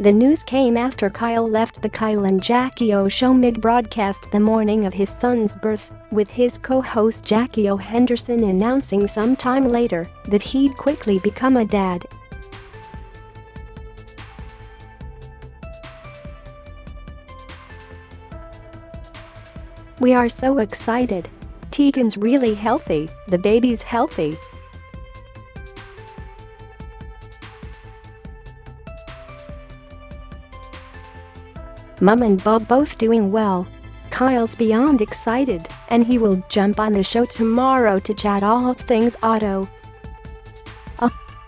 The news came after Kyle left the Kyle and Jackie O show mid-broadcast the morning of his son's birth, with his co-host Jackie O Henderson announcing sometime later that he'd quickly become a dad. "We are so excited. Tegan's really healthy, the baby's healthy. Mum and Bob both doing well. Kyle's beyond excited, and he will jump on the show tomorrow to chat all things auto."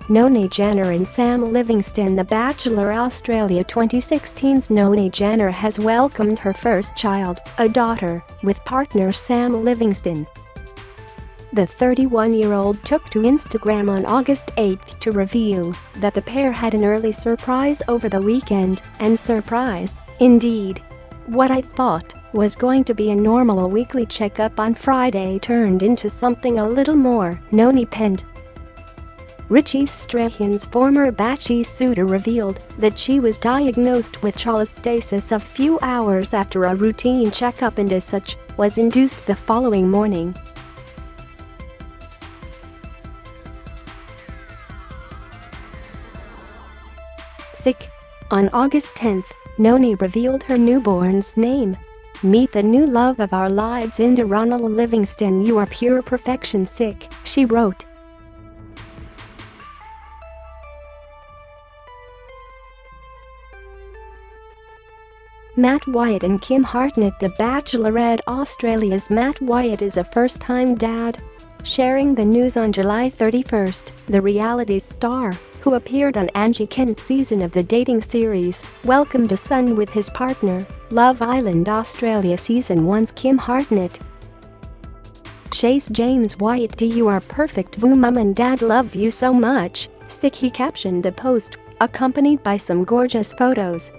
Noni Janur and Sam Livingston. The Bachelor Australia 2016's Noni Janur has welcomed her first child, a daughter, with partner Sam Livingston. The 31-year-old took to Instagram on August 8 to reveal that the pair had an early surprise over the weekend, and surprise, indeed. "What I thought was going to be a normal weekly checkup on Friday turned into something a little more," Noni penned. Richie Strahan's former Bachelor suitor revealed that she was diagnosed with cholestasis a few hours after a routine checkup and as such, was induced the following morning. Sick. On August 10, Noni revealed her newborn's name. "Meet the new love of our lives, Inda Ronald Livingston. You are pure perfection, sick," she wrote. Matt Wyatt and Kim Hartnett. The Bachelorette Australia's Matt Wyatt is a first-time dad. Sharing the news on July 31, the reality star, who appeared on Angie Kent's season of the dating series, welcomed a son with his partner, Love Island Australia Season 1's Kim Hartnett. "Chase James Wyatt, you are perfect. Voo, mum and dad love you so much, sick," he captioned the post, accompanied by some gorgeous photos.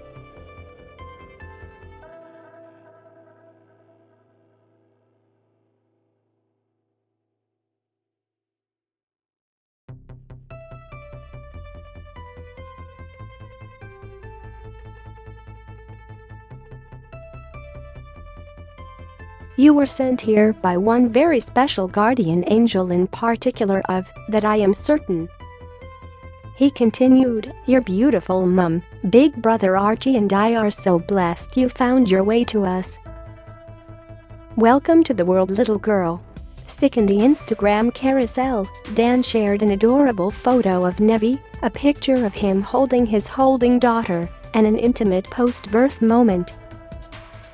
"You were sent here by one very special guardian angel in particular of that I am certain." He continued, "Your beautiful mum, big brother Archie and I are so blessed you found your way to us. Welcome to the world, little girl." Sick. In the Instagram carousel, Dan shared an adorable photo of Nevi, a picture of him holding his daughter, and an intimate post-birth moment.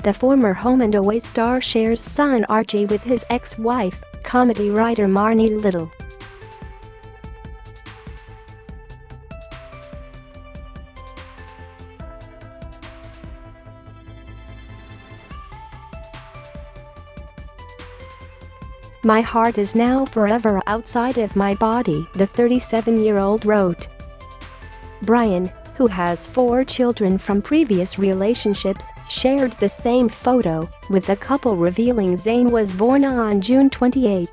The former Home and Away star shares son Archie with his ex-wife, comedy writer Marnie Little. "My heart is now forever outside of my body," the 37-year-old wrote. Brian, who has 4 children from previous relationships, shared the same photo, with the couple revealing Zayn was born on June 28.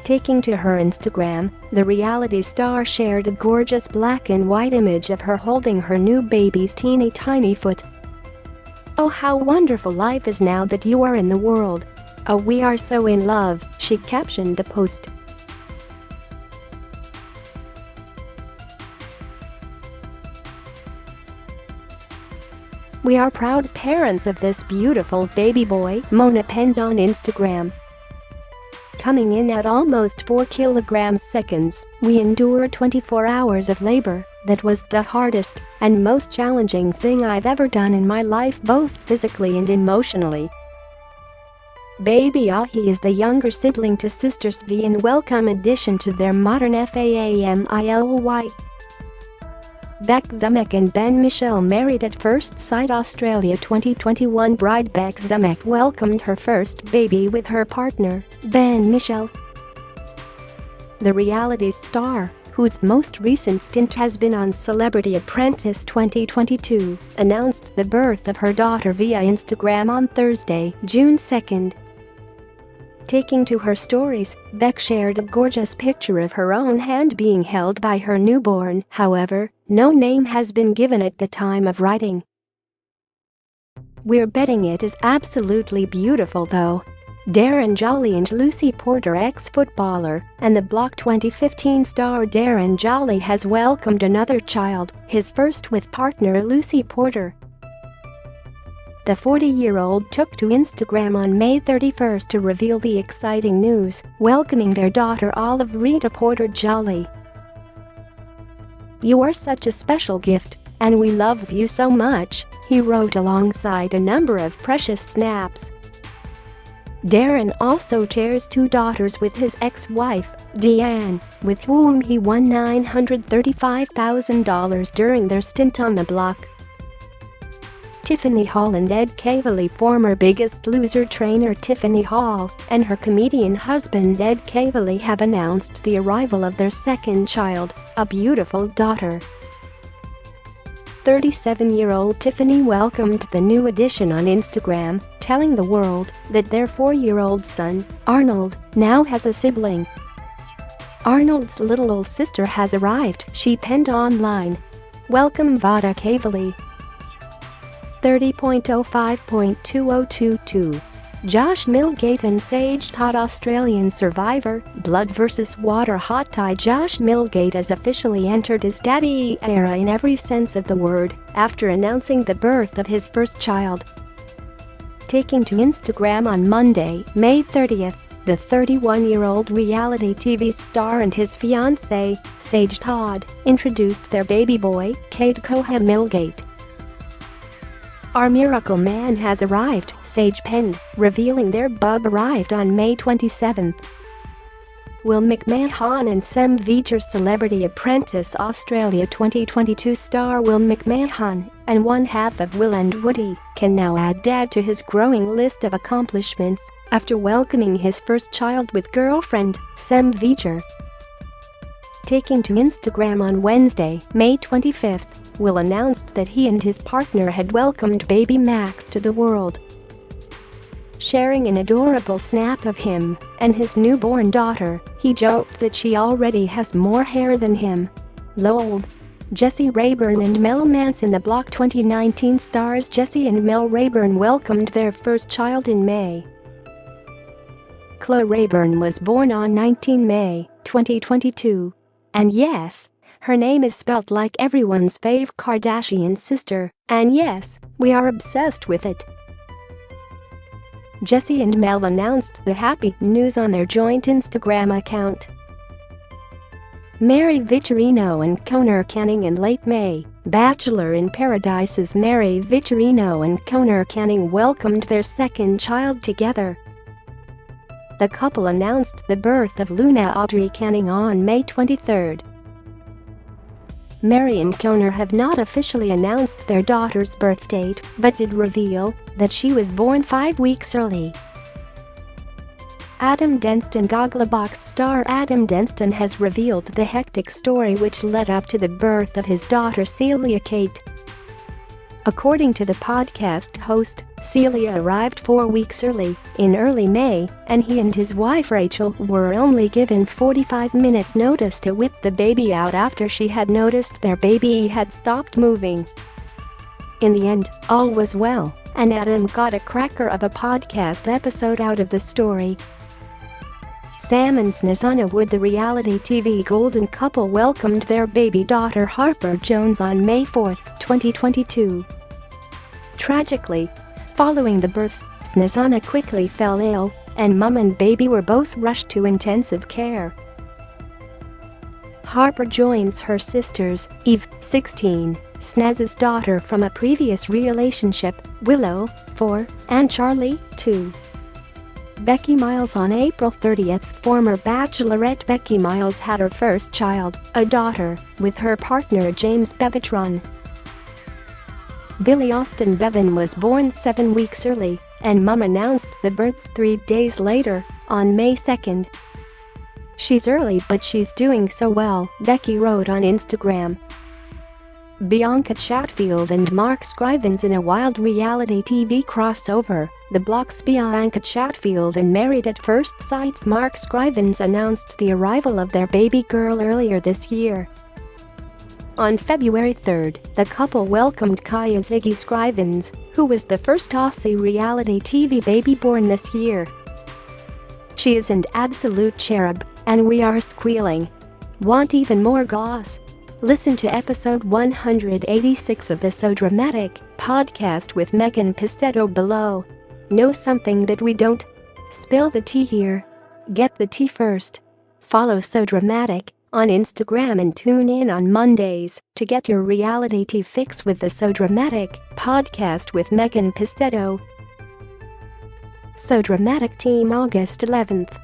Taking to her Instagram, the reality star shared a gorgeous black and white image of her holding her new baby's teeny tiny foot. "Oh, how wonderful life is now that you are in the world. Oh, we are so in love," she captioned the post. "We are proud parents of this beautiful baby boy," Mona penned on Instagram. "Coming in at almost 4 kilograms, we endured 24 hours of labor. That was the hardest and most challenging thing I've ever done in my life, both physically and emotionally. Baby Ahi is the younger sibling to sisters V and welcome addition to their modern family. Beck Zemek and Ben Michelle married at first sight. Australia 2021 bride Beck Zemek welcomed her first baby with her partner, Ben Michelle. The reality star, whose most recent stint has been on Celebrity Apprentice 2022, announced the birth of her daughter via Instagram on Thursday, June 2. Taking to her stories, Beck shared a gorgeous picture of her own hand being held by her newborn. However, no name has been given at the time of writing. "We're betting it is absolutely beautiful though." Darren Jolly and Lucy Porter, ex-footballer and the Block 2015 star Darren Jolly has welcomed another child, his first with partner Lucy Porter. The 40-year-old took to Instagram on May 31st to reveal the exciting news, welcoming their daughter Olive Rita Porter Jolly. "You are such a special gift, and we love you so much," he wrote alongside a number of precious snaps. Darren also shares two daughters with his ex-wife, Deanne, with whom he won $935,000 during their stint on the block. Tiffany Hall and Ed Cavely. Former Biggest Loser trainer Tiffany Hall and her comedian husband Ed Cavely have announced the arrival of their second child, a beautiful daughter. 37-year-old Tiffany welcomed the new addition on Instagram, telling the world that their 4-year-old son, Arnold, now has a sibling. "Arnold's little sister has arrived," she penned online. "Welcome Vada Cavely." 30.05.2022 Josh Milgate and Sage Todd. Australian Survivor, Blood vs. Water hot tie. Josh Milgate has officially entered his daddy era in every sense of the word after announcing the birth of his first child. Taking to Instagram on Monday, May 30th, the 31-year-old reality TV star and his fiancée, Sage Todd, introduced their baby boy, Cade Coha Milgate. "Our miracle man has arrived," Sage penned, revealing their bub arrived on May 27th. Will McMahon and Sam Vecher. Celebrity Apprentice Australia 2022 star Will McMahon, and one half of Will and Woody, can now add dad to his growing list of accomplishments after welcoming his first child with girlfriend, Sam Vecher. Taking to Instagram on Wednesday, May 25th, Will announced that he and his partner had welcomed baby Max to the world. Sharing an adorable snap of him and his newborn daughter, he joked that she already has more hair than him. "Lol." Jesse Rayburn and Mel Manson. The Block 2019 stars Jesse and Mel Rayburn welcomed their first child in May. Chloe Rayburn was born on 19 May, 2022. And yes, her name is spelt like everyone's fave Kardashian sister, and yes, we are obsessed with it. Jesse and Mel announced the happy news on their joint Instagram account. Mary Vitorino and Conor Canning. In late May, Bachelor in Paradise's Mary Vitorino and Conor Canning welcomed their second child together. The couple announced the birth of Luna Audrey Canning on May 23rd. Mary and Conor have not officially announced their daughter's birth date, but did reveal that she was born 5 weeks early. Adam Densten. Gogglebox star Adam Densten has revealed the hectic story which led up to the birth of his daughter Celia Kate. According to the podcast host, Celia arrived 4 weeks early, in early May, and he and his wife Rachel were only given 45 minutes notice to whip the baby out after she had noticed their baby had stopped moving. In the end, all was well, and Adam got a cracker of a podcast episode out of the story. Sam and Snezana Wood. The reality TV golden couple welcomed their baby daughter Harper Jones on May 4, 2022. Tragically, following the birth, Snezana quickly fell ill, and mum and baby were both rushed to intensive care. Harper joins her sisters, Eve, 16, Snez's daughter from a previous relationship, Willow, 4, and Charlie, 2. Becky Miles. On April 30th, former Bachelorette Becky Miles had her first child, a daughter, with her partner James Bevatron. Billy Austin Bevan was born 7 weeks early, and mum announced the birth 3 days later, on May 2nd. "She's early but she's doing so well," Becky wrote on Instagram. Bianca Chatfield and Mark Scrivens. In a wild reality TV crossover, The Block's Bianca Chatfield and Married at First Sight's Mark Scrivens announced the arrival of their baby girl earlier this year. On February 3, the couple welcomed Kaya Ziggy Scrivens, who was the first Aussie reality TV baby born this year. "She is an absolute cherub, and we are squealing. Want even more goss? Listen to episode 186 of the So Dramatic podcast with Megan Pistetto below. Know something that we don't? Spill the tea here. Get the tea first. Follow So Dramatic on Instagram and tune in on Mondays to get your reality tea fix with the So Dramatic podcast with Megan Pistetto. So Dramatic Team August 11th.